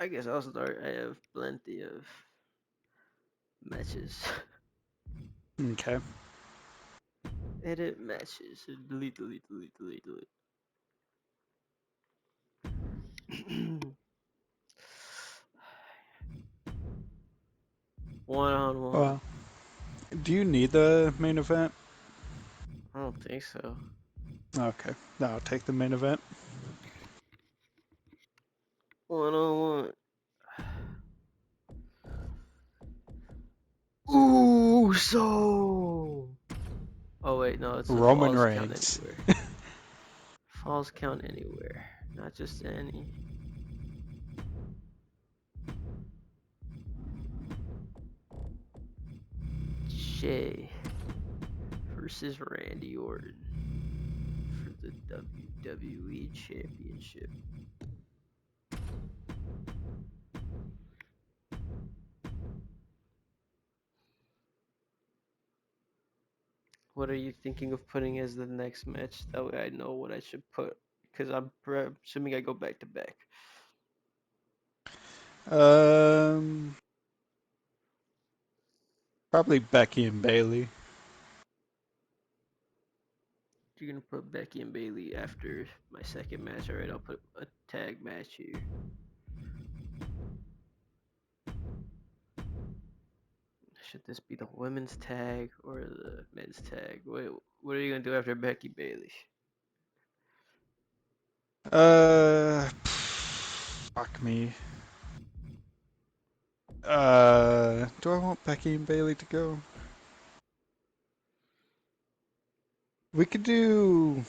I guess I'll start. I have plenty of matches. Okay. Edit matches. Delete, delete, delete, delete, delete. One on one. Well, do you need the main event? I don't think so. Okay. No, I'll take the main event. One on one. Ooh, so. Oh wait, no, it's the Roman falls count Reigns. anywhere. Falls count anywhere, not just any. Shay versus Randy Orton for the WWE Championship. What are you thinking of putting as the next match? That way I know what I should put. Because I'm assuming I go back to back. Um, Probably Becky and Bailey. You're gonna put Becky and Bailey after my second match. Alright, I'll put a tag match here. Should this be the women's tag or the men's tag? Wait, what are you gonna do after Becky Bailey? Fuck me. Do I want Becky and Bailey to go? We could do.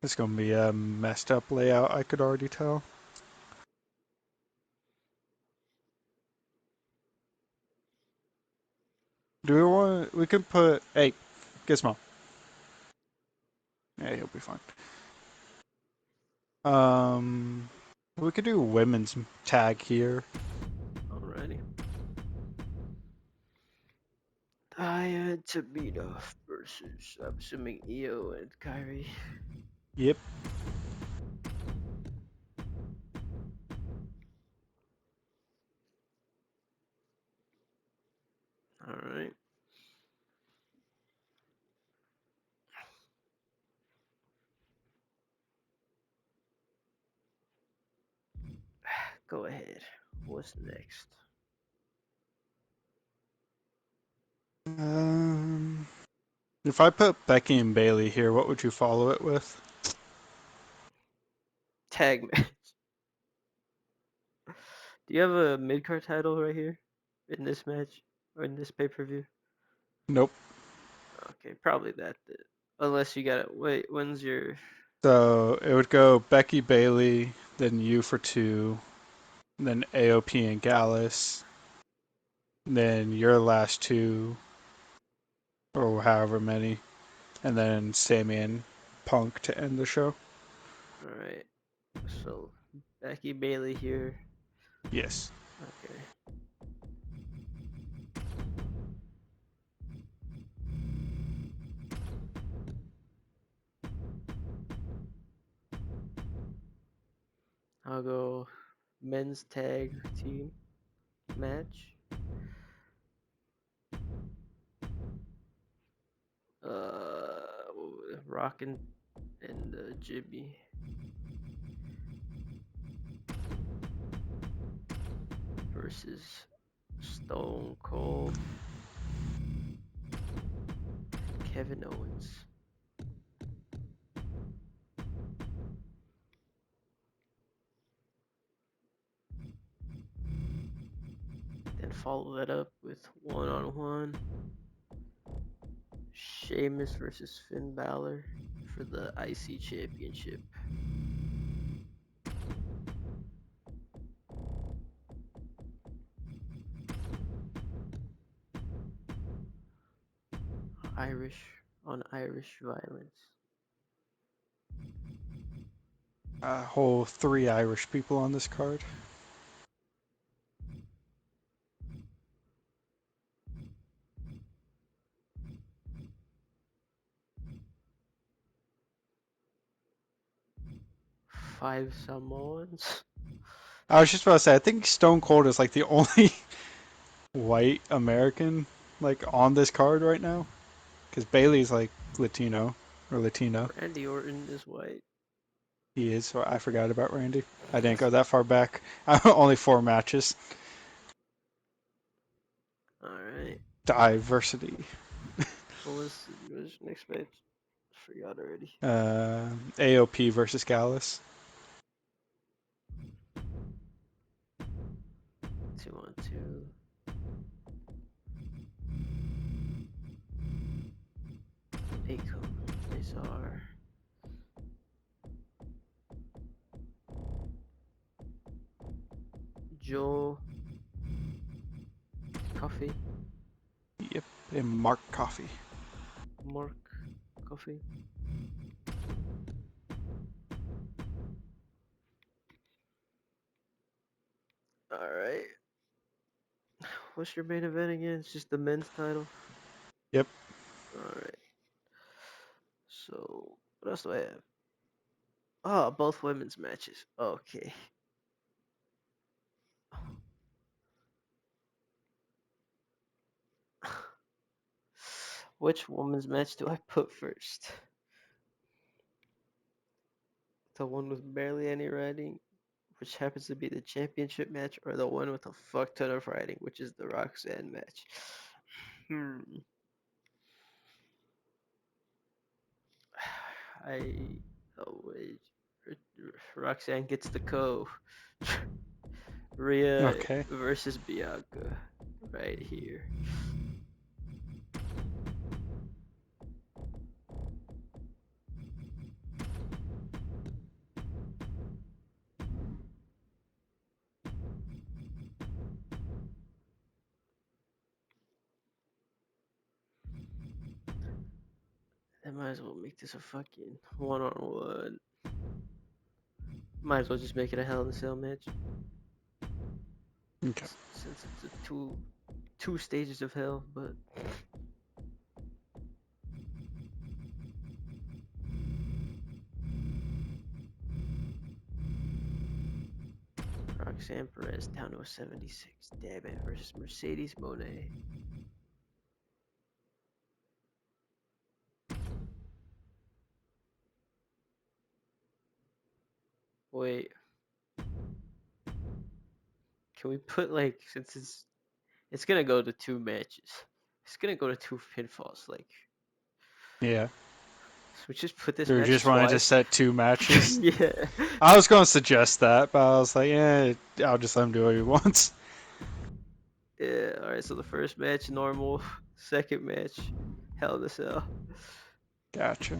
It's gonna be a messed up layout, I could already tell. Do we want. We could put. Hey, Gizmo. Yeah, he'll be fine. Um, we could do women's tag here. Alrighty. Aya Tabita versus, I'm assuming, Io and Kyrie. Yep. Alright. Go ahead. What's next? Um, if I put Becky and Bailey here, what would you follow it with? Tag match. Do you have a mid card title right here in this match or in this pay per view? Nope. Okay, probably that. Unless you got it. Wait, when's your. So it would go Becky Bailey, then you for two, then AOP and Gallus, then your last two, or however many, and then Sami and Punk to end the show. Alright. So, Becky Bailey here. Yes. Okay. I'll go men's tag team match. Rockin' and Jimmy versus Stone Cold, Kevin Owens. Then follow that up with one-on-one Sheamus versus Finn Balor for the IC Championship. Irish on Irish violence. A whole three Irish people on this card. 5 Samoans. I was just about to say, I think Stone Cold is like the only white American like on this card right now, because Bailey's like Latino or Latina. Randy Orton is white. He is. So I forgot about Randy. I didn't go that far back. Only 4 matches. Alright. Diversity. What was your next match? Forgot already. AOP versus Gallus. 2-on-2. Akon. Azar. Joel. Coffee. Yep. And Mark Coffee. Mark. Coffee. Alright. What's your main event again? It's just the men's title. Yep. Alright. So, what else do I have? Oh, both women's matches. Okay. Which women's match do I put first? The one with barely any writing, which happens to be the championship match, or the one with a fuck ton of writing, which is the Roxanne match? Hmm. I. Oh, wait. Roxanne gets the co. Rhea Okay. versus Bianca. Right here. I might as well make this a fucking one-on-one. Might as well just make it a Hell in a Cell match. Okay. Since it's a two stages of hell, but Roxanne Perez down to a 76. Damn it, versus Mercedes Monet. Wait, can we put like, since it's gonna go to 2 matches. It's gonna go to 2 pinfalls. Like, Yeah. so we just put this You match just wanted to twice. set 2 matches. Yeah. I was going to suggest that, but I was like, yeah, I'll just let him do what he wants. Yeah. All right. So the first match normal. Second match, Hell in a Cell. Gotcha.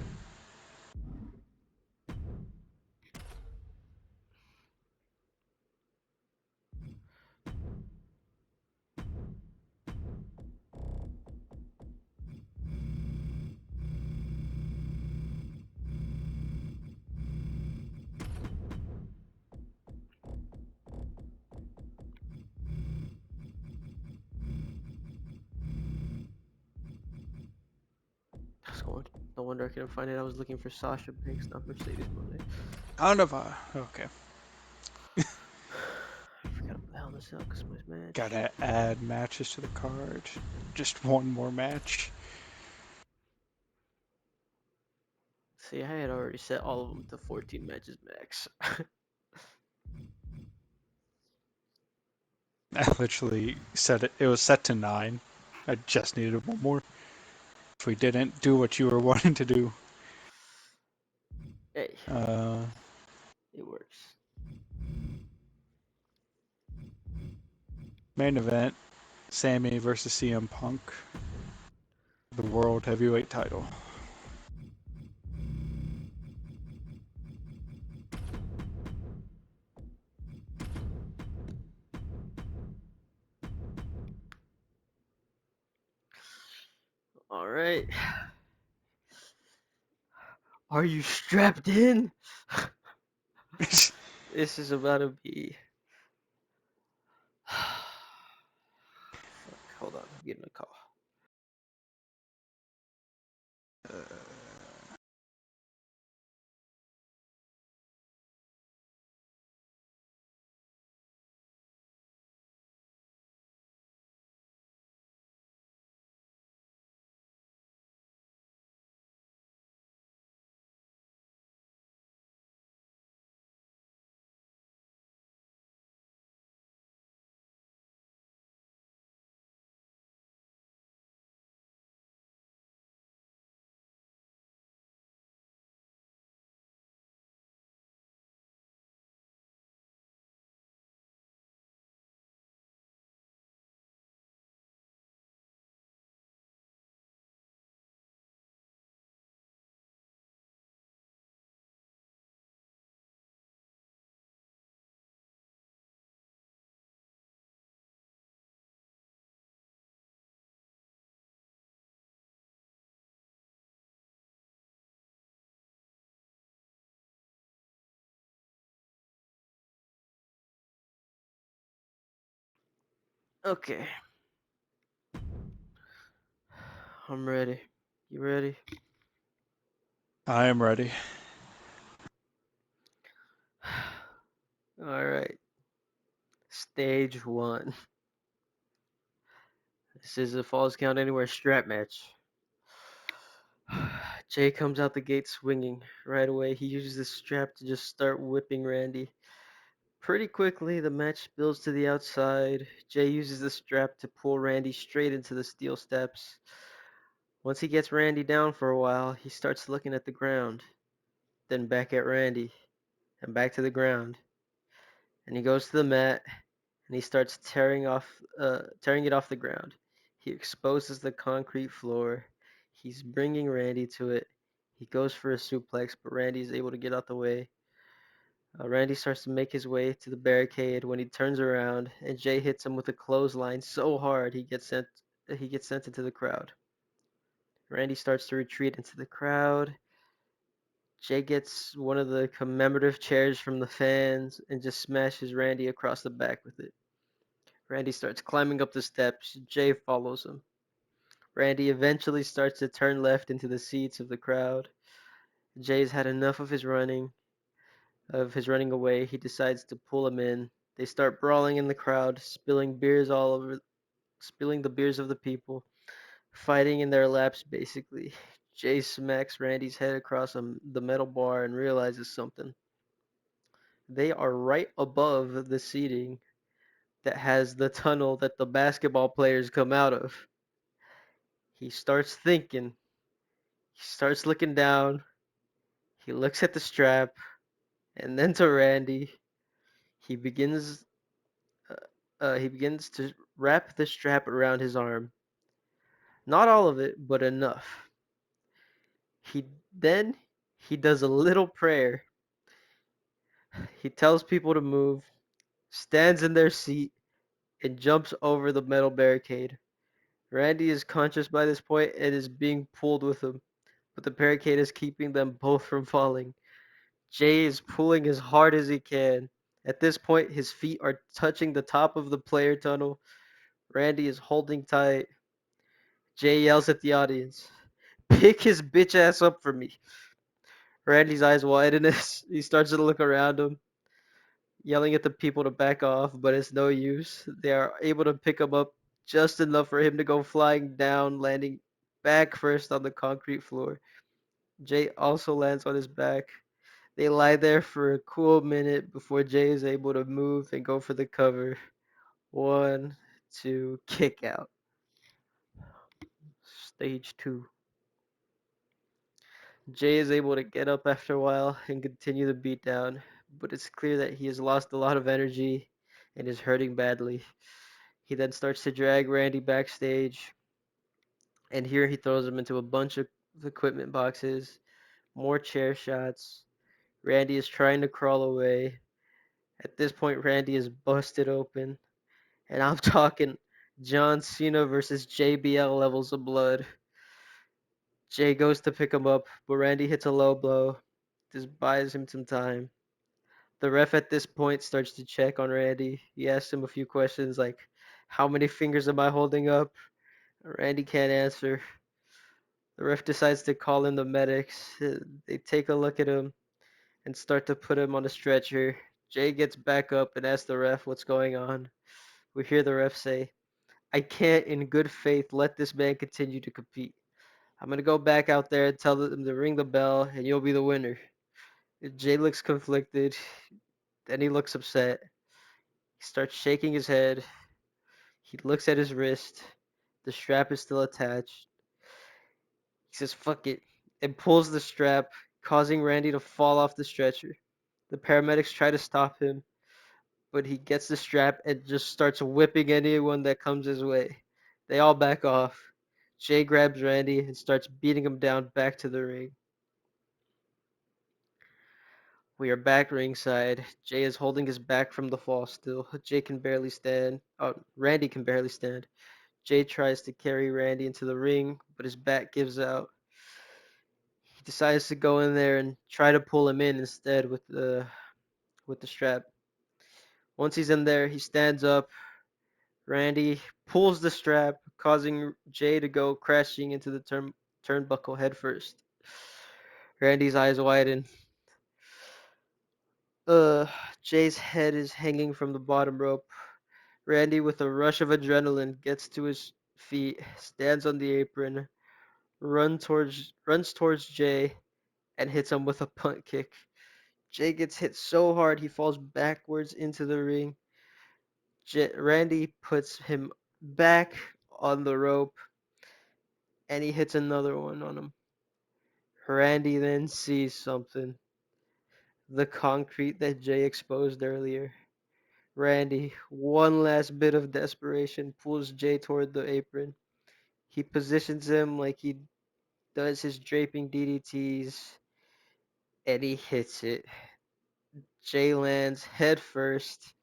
I was going. No wonder I couldn't find it. I was looking for Sasha Banks, not Mercedes Monet. I don't know. Okay. I forgot about the Hell in a Cell Christmas match. Gotta add matches to the card. Just one more match. See, I had already set all of them to 14 matches max. I literally set it. It was set to 9. I just needed one more. If we didn't do what you were wanting to do, Hey, uh, it works. main event: Sammy versus CM Punk, the World Heavyweight Title. All right. Are you strapped in? This is about to be. Fuck. Hold on. I'm getting a call. Okay, I'm ready. You ready? I am ready. All right. Stage one. This is a Falls Count Anywhere strap match. Jay comes out the gate swinging. Right away, he uses the strap to just start whipping Randy. Pretty quickly, the match builds to the outside. Jay uses the strap to pull Randy straight into the steel steps. Once he gets Randy down for a while, he starts looking at the ground, then back at Randy, and back to the ground. And he goes to the mat and he starts tearing it off the ground. He exposes the concrete floor. He's bringing Randy to it. He goes for a suplex, but Randy is able to get out the way. Randy starts to make his way to the barricade when he turns around, and Jay hits him with a clothesline so hard he gets sent into the crowd. Randy starts to retreat into the crowd. Jay gets one of the commemorative chairs from the fans and just smashes Randy across the back with it. Randy starts climbing up the steps. Jay follows him. Randy eventually starts to turn left into the seats of the crowd. Jay's had enough of his running away. He decides to pull him in. They start brawling in the crowd, spilling the beers of the people, fighting in their laps basically. Jay smacks Randy's head across the metal bar and realizes something. They are right above the seating that has the tunnel that the basketball players come out of. He starts thinking. He starts looking down. He looks at the strap and then to Randy. He begins he begins to wrap the strap around his arm. Not all of it, but enough. He then he does a little prayer. He tells people to move, stands in their seat, and jumps over the metal barricade. Randy is conscious by this point and is being pulled with him, but the barricade is keeping them both from falling. Jay is pulling as hard as he can. At this point, his feet are touching the top of the player tunnel. Randy is holding tight. Jay yells at the audience, "Pick his bitch ass up for me." Randy's eyes widen as he starts to look around him, yelling at the people to back off, but it's no use. They are able to pick him up just enough for him to go flying down, landing back first on the concrete floor. Jay also lands on his back. They lie there for a cool minute before Jay is able to move and go for the cover. One, two, kick out. Stage two. Jay is able to get up after a while and continue the beatdown, but it's clear that he has lost a lot of energy and is hurting badly. He then starts to drag Randy backstage, and here he throws him into a bunch of equipment boxes, more chair shots. Randy is trying to crawl away. At this point, Randy is busted open, and I'm talking John Cena versus JBL levels of blood. Jay goes to pick him up, but Randy hits a low blow. This buys him some time. The ref at this point starts to check on Randy. He asks him a few questions like, "How many fingers am I holding up?" Randy can't answer. The ref decides to call in the medics. They take a look at him and start to put him on a stretcher. Jay gets back up and asks the ref what's going on. We hear the ref say, "I can't in good faith let this man continue to compete. I'm going to go back out there and tell them to ring the bell and you'll be the winner." Jay looks conflicted. Then he looks upset. He starts shaking his head. He looks at his wrist. The strap is still attached. He says, "Fuck it," and pulls the strap, causing Randy to fall off the stretcher. The paramedics try to stop him, but he gets the strap and just starts whipping anyone that comes his way. They all back off. Jay grabs Randy and starts beating him down back to the ring. We are back ringside. Jay is holding his back from the fall still. Jay can barely stand. Oh, Randy can barely stand. Jay tries to carry Randy into the ring, but his back gives out. He decides to go in there and try to pull him in instead with the strap. Once he's in there, he stands up. Randy pulls the strap, causing Jay to go crashing into the turnbuckle headfirst. Randy's eyes widen. Uh, Jay's head is hanging from the bottom rope. Randy, with a rush of adrenaline, gets to his feet, stands on the apron, runs towards Jay, and hits him with a punt kick. Jay gets hit so hard he falls backwards into the ring. Randy puts him back on the rope, and he hits another one on him. Randy then sees something, the concrete that Jay exposed earlier. Randy, one last bit of desperation, pulls Jay toward the apron. He positions him like he does his draping DDTs, and he hits it. Jay lands head first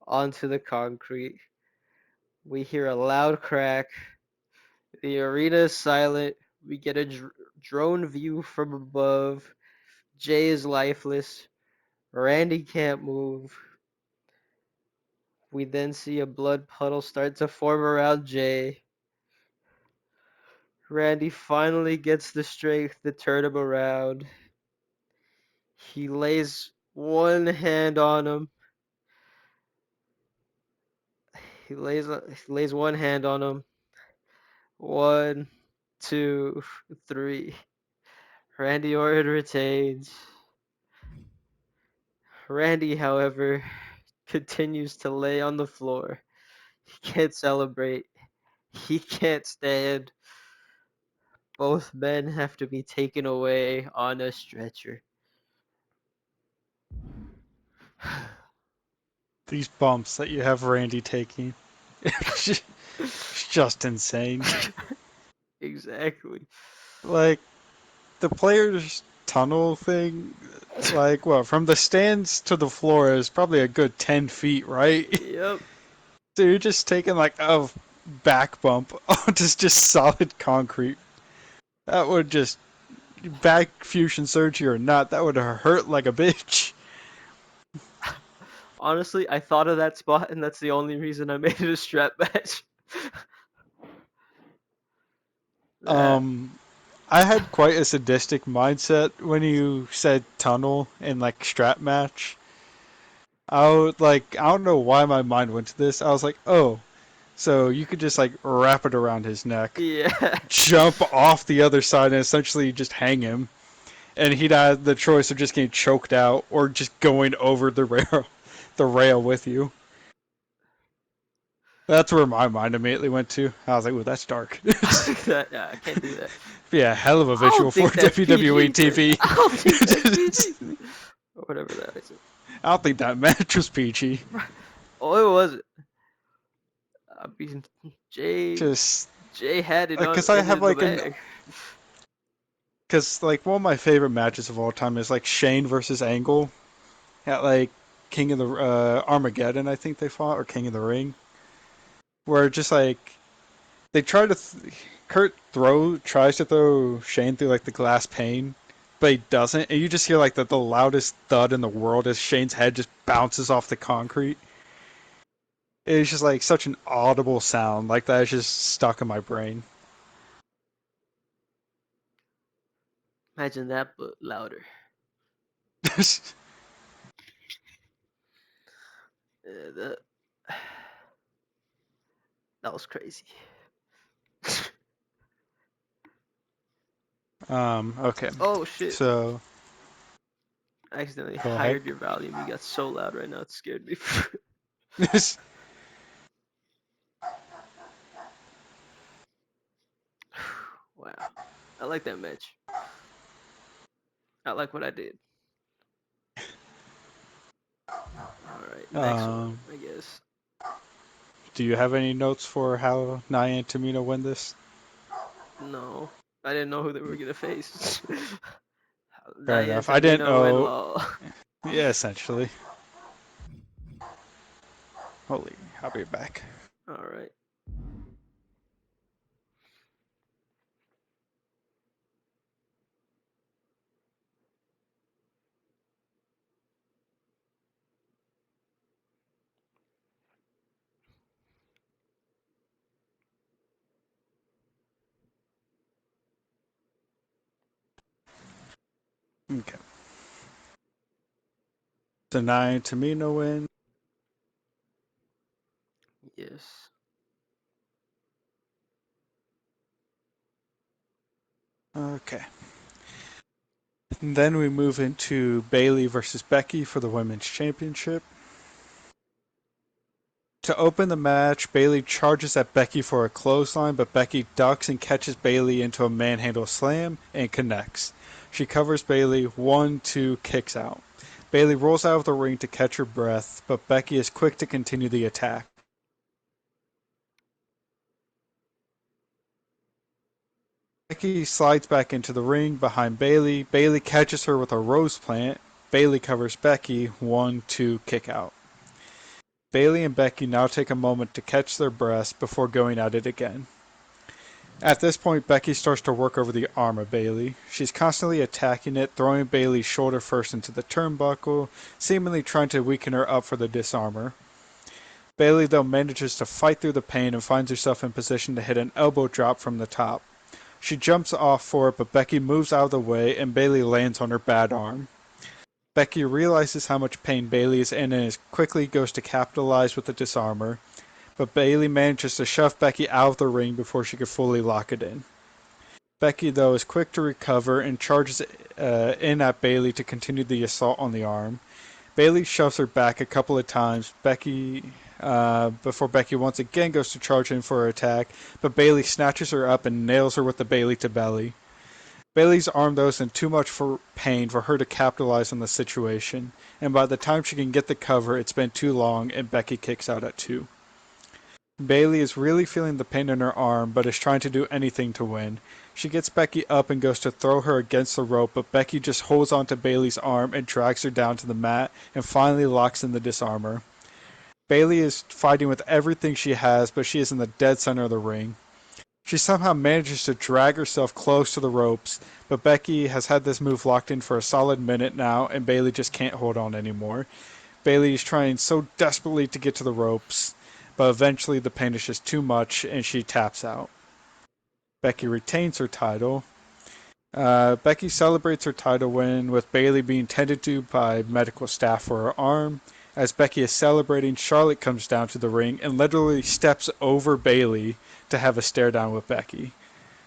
onto the concrete. We hear a loud crack. The arena is silent. We get a drone view from above. Jay is lifeless. Randy can't move. We then see a blood puddle start to form around Jay. Randy finally gets the strength to turn him around. He lays one hand on him. He lays one hand on him. One, two, three. Randy Orton retains. Randy, however, continues to lay on the floor. He can't celebrate. He can't stand. Both men have to be taken away on a stretcher. These bumps that you have Randy taking, it's just insane. Exactly. Like the players' tunnel thing, like what from the stands to the floor is probably a good 10 feet, right? Yep. So you're just taking like a back bump onto just solid concrete. That would just back fusion surgery or not, that would hurt like a bitch. Honestly, I thought of that spot, and that's the only reason I made it a strap match. that. Um, I had quite a sadistic mindset when you said tunnel and like strap match. I don't know why my mind went to this. I was like, oh, so you could just like wrap it around his neck, Yeah. jump off the other side, and essentially just hang him. And he'd have the choice of just getting choked out or just going over the rail with you. That's where my mind immediately went to. I was like, "Ooh, that's dark." I can't do that. Yeah, hell of a I visual don't for think that's WWE PG. TV. I don't think that's PG. Or whatever that is. I don't think that match was peachy. Oh, it wasn't. I mean, Jay Just Jay had it on because I have in the like an bag. because like one of my favorite matches of all time is like Shane versus Angle at like King of the Armageddon, I think they fought, or King of the Ring, where just like they try to Kurt tries to throw Shane through like the glass pane, but he doesn't, and you just hear like the loudest thud in the world as Shane's head just bounces off the concrete. It's just like such an audible sound like that is just stuck in my brain. Imagine that, but louder. That that was crazy. Okay, Oh shit! so I accidentally go ahead. hired your volume. You got so loud right now. It scared me. Wow. I like that match. I like what I did. All right, next one, um, I guess. do you have any notes for how Nia and Tamina win this? No, I didn't know who they were gonna face. Fair Naya and enough. I didn't Tamino and know. Law. Yeah, essentially. Holy, I'll be back. All right. Okay. Denying Tamina win. Yes. Okay. And then we move into Bailey versus Becky for the Women's Championship. To open the match, Bailey charges at Becky for a clothesline, but Becky ducks and catches Bailey into a manhandle slam and connects. She covers Bailey, 1, 2, kicks out. Bailey rolls out of the ring to catch her breath, but Becky is quick to continue the attack. Becky slides back into the ring behind Bailey. Bailey catches her with a rose plant. Bailey covers Becky, 1, 2, kick out. Bailey and Becky now take a moment to catch their breaths before going at it again. At this point, Becky starts to work over the arm of Bailey. She's constantly attacking it, throwing Bailey's shoulder first into the turnbuckle, seemingly trying to weaken her up for the disarmer. Bailey, though, manages to fight through the pain and finds herself in position to hit an elbow drop from the top. She jumps off for it, but Becky moves out of the way and Bailey lands on her bad arm. Becky realizes how much pain Bailey is in and quickly goes to capitalize with the disarmer, but Bailey manages to shove Becky out of the ring before she could fully lock it in. Becky, though, is quick to recover and charges in at Bailey to continue the assault on the arm. Bailey shoves her back a couple of times. Before Becky once again goes to charge in for her attack, but Bailey snatches her up and nails her with the Bailey to belly. Bailey's arm, though, is in too much for pain for her to capitalize on the situation, and by the time she can get the cover, it's been too long, and Becky kicks out at 2. Bailey is really feeling the pain in her arm, but is trying to do anything to win. She gets Becky up and goes to throw her against the rope, but Becky just holds onto Bailey's arm and drags her down to the mat and finally locks in the disarmer. Bailey is fighting with everything she has, but she is in the dead center of the ring. She somehow manages to drag herself close to the ropes, but Becky has had this move locked in for a solid minute now, and Bailey just can't hold on anymore. Bailey is trying so desperately to get to the ropes, but eventually the pain is just too much and she taps out. Becky retains her title. Becky celebrates her title win with Bailey being tended to by medical staff for her arm. As Becky is celebrating, Charlotte comes down to the ring and literally steps over Bailey to have a stare down with Becky.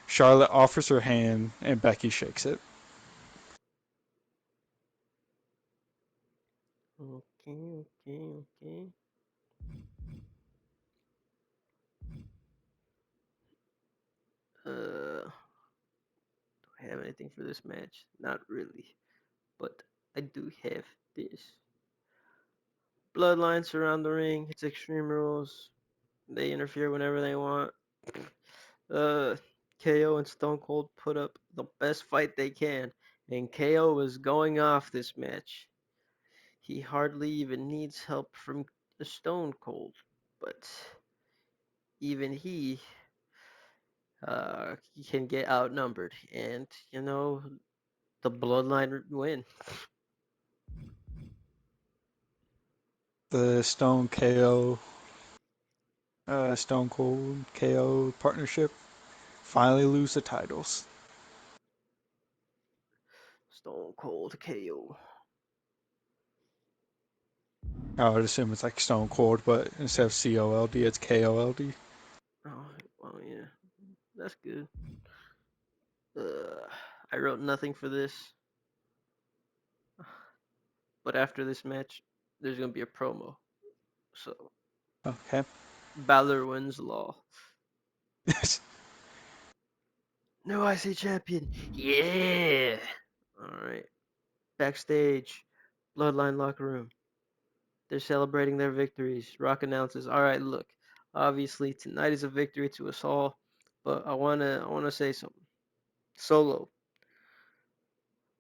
Charlotte offers her hand and Becky shakes it. Okay, okay, okay. Do I have anything for this match? Not really, but I do have this. Bloodlines surround the ring. It's Extreme Rules. They interfere whenever they want. Uh, KO and Stone Cold put up the best fight they can, and KO was going off this match. He hardly even needs help from Stone Cold, but even he can get outnumbered, and the Bloodline win. The Stone Cold KO partnership finally lose the titles. Stone Cold KO. I would assume it's like Stone Cold, but instead of COLD, it's KOLD. Oh, well, yeah, that's good. Uh, I wrote nothing for this, but after this match, there's gonna be a promo. So Okay. Balor wins Law. No IC champion. Yeah. All right. Backstage, Bloodline locker room. They're celebrating their victories. Rock announces, "All right, look. Obviously, tonight is a victory to us all, but I wanna say something. Solo,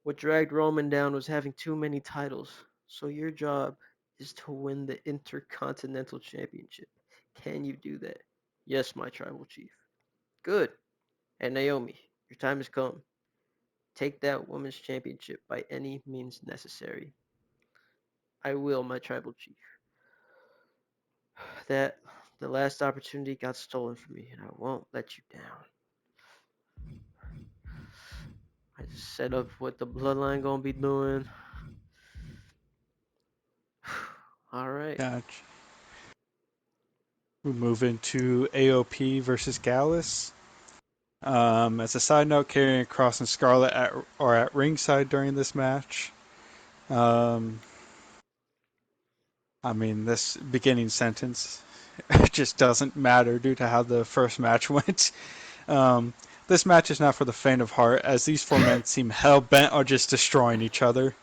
what dragged Roman down was having too many titles. So your job is to win the Intercontinental Championship. Can you do that?" "Yes, my tribal chief." "Good. And Naomi, your time has come. Take that women's championship by any means necessary." "I will, my tribal chief. That the last opportunity got stolen from me, and I won't let you down. Set up what the bloodline gonna be doing. All right. Gotcha. We move into AOP versus Gallus. As a side note, Karrion Kross and Scarlett are at ringside during this match. Um, I mean, this beginning sentence just doesn't matter due to how the first match went. Um, this match is not for the faint of heart, as these four men seem hell bent on just destroying each other.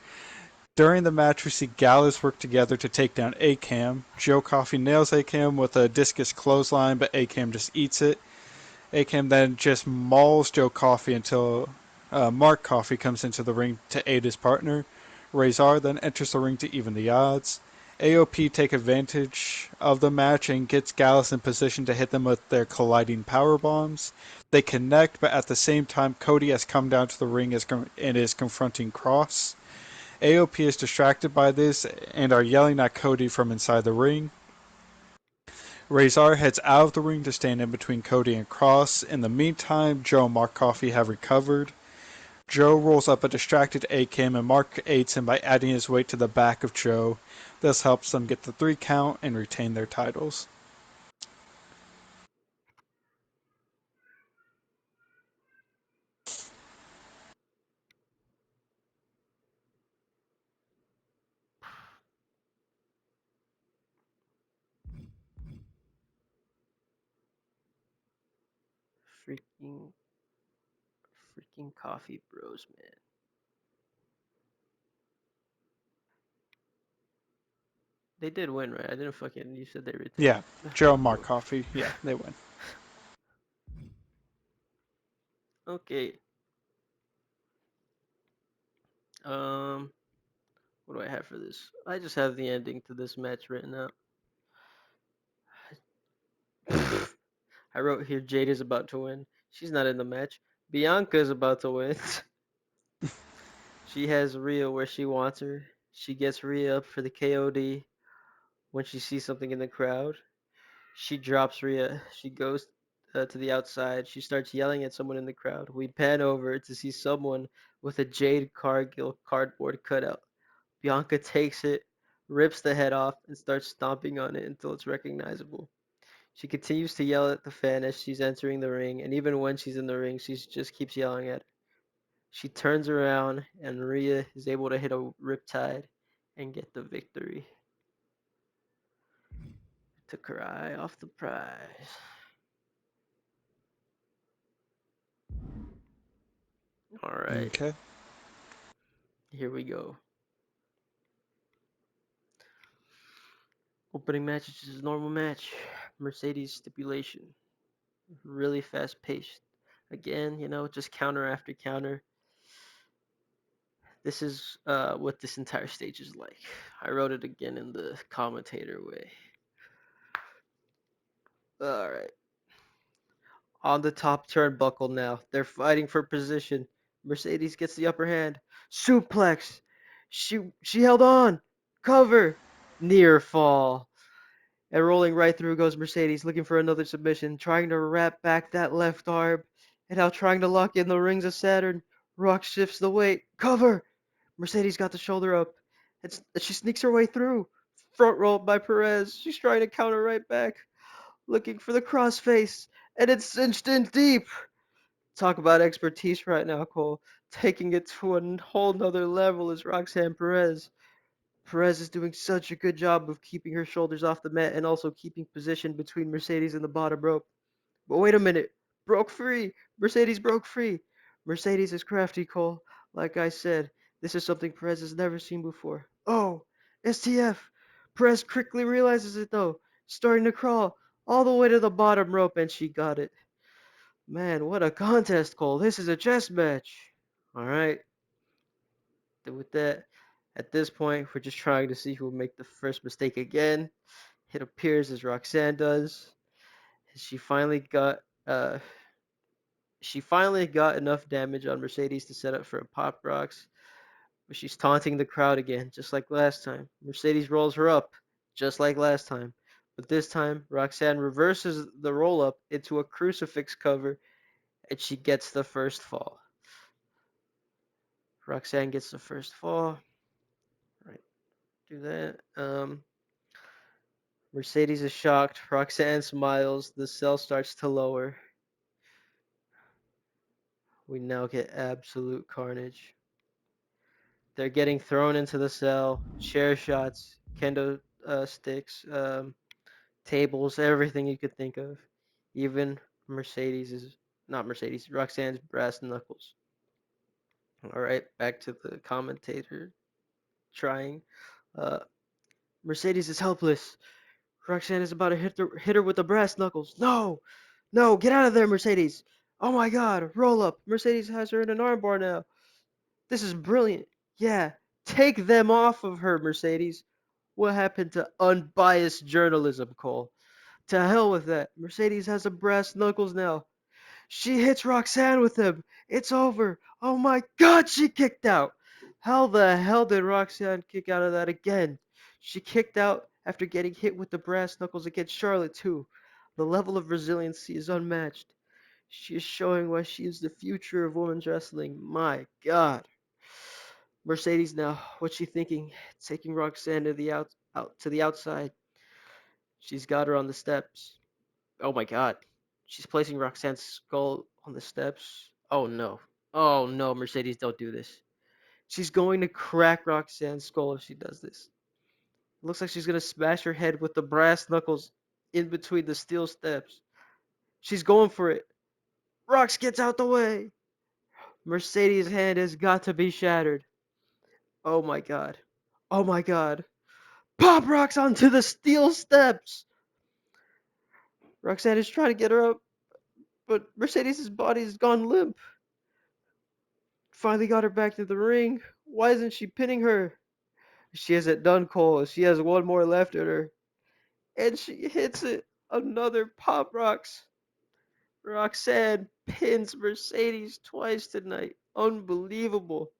During the match, we see Gallus work together to take down Akam. Joe Coffey nails Akam with a discus clothesline, but Akam just eats it. Akam then just mauls Joe Coffey until Mark Coffey comes into the ring to aid his partner. Razor then enters the ring to even the odds. AOP take advantage of the match and gets Gallus in position to hit them with their colliding power bombs. They connect, but at the same time, Cody has come down to the ring and is confronting Cross. AOP is distracted by this and are yelling at Cody from inside the ring. Razor heads out of the ring to stand in between Cody and Cross. In the meantime, Joe and Mark Coffey have recovered. Joe rolls up a distracted Akam and Mark aids him by adding his weight to the back of Joe. This helps them get the 3 count and retain their titles. Freaking, freaking coffee bros, man. They did win, right? I didn't fucking. You said they retained. Yeah, Joe and Mark Cool. Coffey, yeah, they win. Okay. Um, what do I have for this? I just have the ending to this match written out. I wrote here Jade is about to win. She's not in the match. Bianca is about to win. She has Rhea where she wants her. She gets Rhea up for the KOD when she sees something in the crowd. She drops Rhea. She goes to the outside. She starts yelling at someone in the crowd. We pan over to see someone with a Jade Cargill cardboard cutout. Bianca takes it, rips the head off, and starts stomping on it until it's recognizable. She continues to yell at the fan as she's entering the ring, and even when she's in the ring, she just keeps yelling at her. She turns around, and Rhea is able to hit a riptide and get the victory. Took her eye off the prize. All right, Okay. here we go. Opening match is just a normal match. Mercedes stipulation. Really fast paced. Again, just counter after counter. This is what this entire stage is like. I wrote it again in the commentator way. All right. On the top turnbuckle now. They're fighting for position. Mercedes gets the upper hand. Suplex. She held on. Cover. Near fall. And rolling right through goes Mercedes, looking for another submission, trying to wrap back that left arm, and now trying to lock in the rings of Saturn. Rock shifts the weight. Cover! Mercedes got the shoulder up. She sneaks her way through. Front roll by Perez. She's trying to counter right back, looking for the crossface, and it's cinched in deep. Talk about expertise right now, Cole. Taking it to a whole nother level is Roxanne Perez. Perez is doing such a good job of keeping her shoulders off the mat and also keeping position between Mercedes and the bottom rope. But wait a minute. Broke free. Mercedes broke free. Mercedes is crafty, Cole. Like I said, this is something Perez has never seen before. Oh, STF. Perez quickly realizes it though, starting to crawl all the way to the bottom rope, and she got it. Man, what a contest, Cole. This is a chess match. All right. With that, at this point, we're just trying to see who will make the first mistake again. It appears as Roxanne does. She finally got uh she finally got enough damage on Mercedes to set up for a pop rocks, but she's taunting the crowd again, just like last time. Mercedes rolls her up, just like last time. But this time, Roxanne reverses the roll up into a crucifix cover and she gets the first fall. Roxanne gets the first fall. Right, do that. Mercedes is shocked. Roxanne smiles. The cell starts to lower. We now get absolute carnage. They're getting thrown into the cell. Chair shots, kendo sticks, tables, everything you could think of. Even Mercedes is not Mercedes. Roxanne's brass knuckles. All right, back to the commentator trying. Uh, Mercedes is helpless. Roxanne is about to hit her with the brass knuckles. No, no, get out of there, Mercedes. Oh my God, roll up. Mercedes has her in an armbar now. This is brilliant. Yeah, take them off of her, Mercedes. What happened to unbiased journalism, Cole? To hell with that. Mercedes has a brass knuckles now. She hits Roxanne with them. It's over. Oh my God, she kicked out. How the hell did Roxanne kick out of that again? She kicked out after getting hit with the brass knuckles against Charlotte, too. The level of resiliency is unmatched. She is showing why she is the future of women's wrestling. My God. Mercedes now, what's she thinking? Taking Roxanne to the out to the outside. She's got her on the steps. Oh my God. She's placing Roxanne's skull on the steps. Oh no. Oh no, Mercedes, don't do this. She's going to crack Roxanne's skull if she does this. It looks like she's going to smash her head with the brass knuckles in between the steel steps. She's going for it. Rox gets out the way. Mercedes' hand has got to be shattered. Oh my God. Oh my God. Pop Rox onto the steel steps. Roxanne is trying to get her up, but Mercedes' body has gone limp. Finally got her back to the ring. Why isn't she pinning her? She hasn't done, Cole. She has one more left in her. And she hits it. Another Pop Rocks. Roxanne pins Mercedes twice tonight. Unbelievable.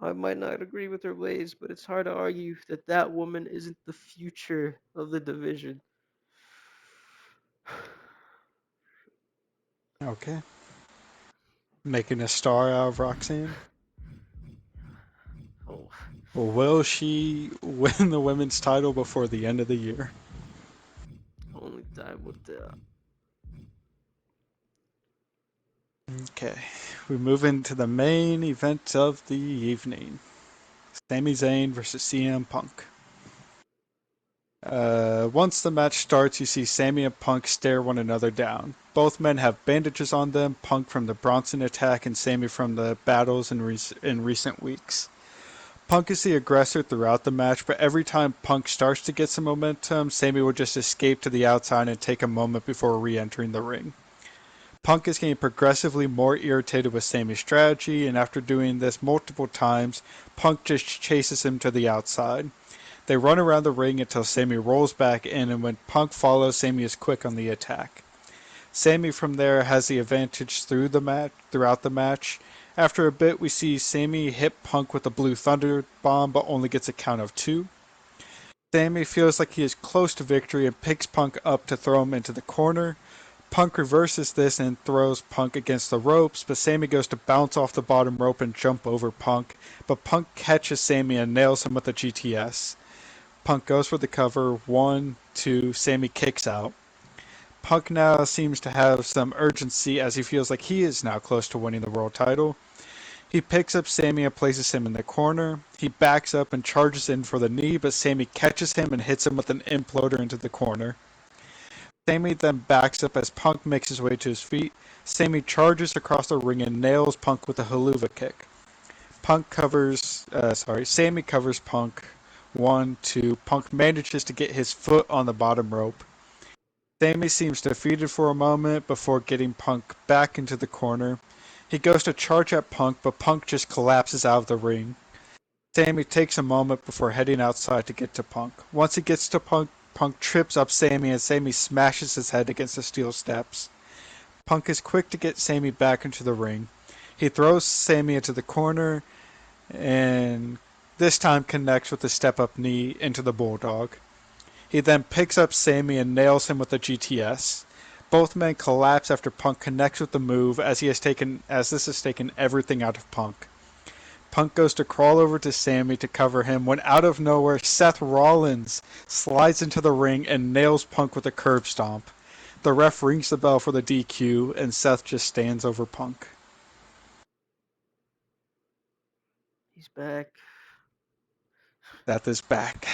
I might not agree with her ways, but it's hard to argue that that woman isn't the future of the division. Okay. Making a star out of Roxanne. Oh, Will she win the women's title before the end of the year? only time will tell. Okay. We move into the main event of the evening. Sami Zayn versus CM Punk. Once the match starts, you see Sami and Punk stare one another down. Both men have bandages on them, Punk from the Bronson attack and Sami from the battles in recent weeks. Punk is the aggressor throughout the match, but every time Punk starts to get some momentum, Sami will just escape to the outside and take a moment before re-entering the ring. Punk is getting progressively more irritated with Sami's strategy, and after doing this multiple times, Punk just chases him to the outside. They run around the ring until Sami rolls back in, and when Punk follows, Sami is quick on the attack. Sami from there has the advantage throughout the match. After a bit, we see Sami hit Punk with a Blue Thunder bomb, but only gets a count of 2. Sami feels like he is close to victory and picks Punk up to throw him into the corner. Punk reverses this and throws Punk against the ropes, but Sami goes to bounce off the bottom rope and jump over Punk, but Punk catches Sami and nails him with a GTS. Punk goes for the cover, 1, 2, Sami kicks out. Punk now seems to have some urgency as he feels like he is now close to winning the world title. He picks up Sami and places him in the corner. He backs up and charges in for the knee, but Sami catches him and hits him with an imploder into the corner. Sami then backs up as Punk makes his way to his feet. Sami charges across the ring and nails Punk with a haluva kick. Sami covers Punk. 1, 2. Punk manages to get his foot on the bottom rope. Sami seems defeated for a moment before getting Punk back into the corner. He goes to charge at Punk, but Punk just collapses out of the ring. Sami takes a moment before heading outside to get to Punk. Once he gets to Punk, Punk trips up Sami and Sami smashes his head against the steel steps. Punk is quick to get Sami back into the ring. He throws Sami into the corner and this time connects with a step up knee into the Bulldog. He then picks up Sami and nails him with a GTS. Both men collapse after Punk connects with the move as this has taken everything out of Punk. Punk goes to crawl over to Sammy to cover him when out of nowhere Seth Rollins slides into the ring and nails Punk with a curb stomp. The ref rings the bell for the DQ and Seth just stands over Punk. He's back. Seth is back.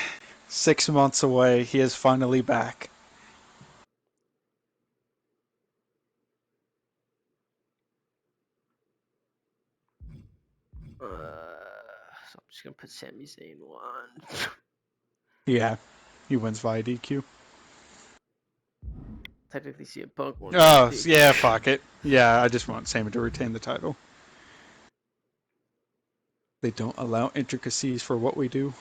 6 months away, he is finally back. So I'm just gonna put Sami Zayn one. Yeah, he wins via DQ. Technically, CM Punk won via Oh, DQ. yeah, fuck it. Yeah, I just want Sammy to retain the title. They don't allow intricacies for what we do.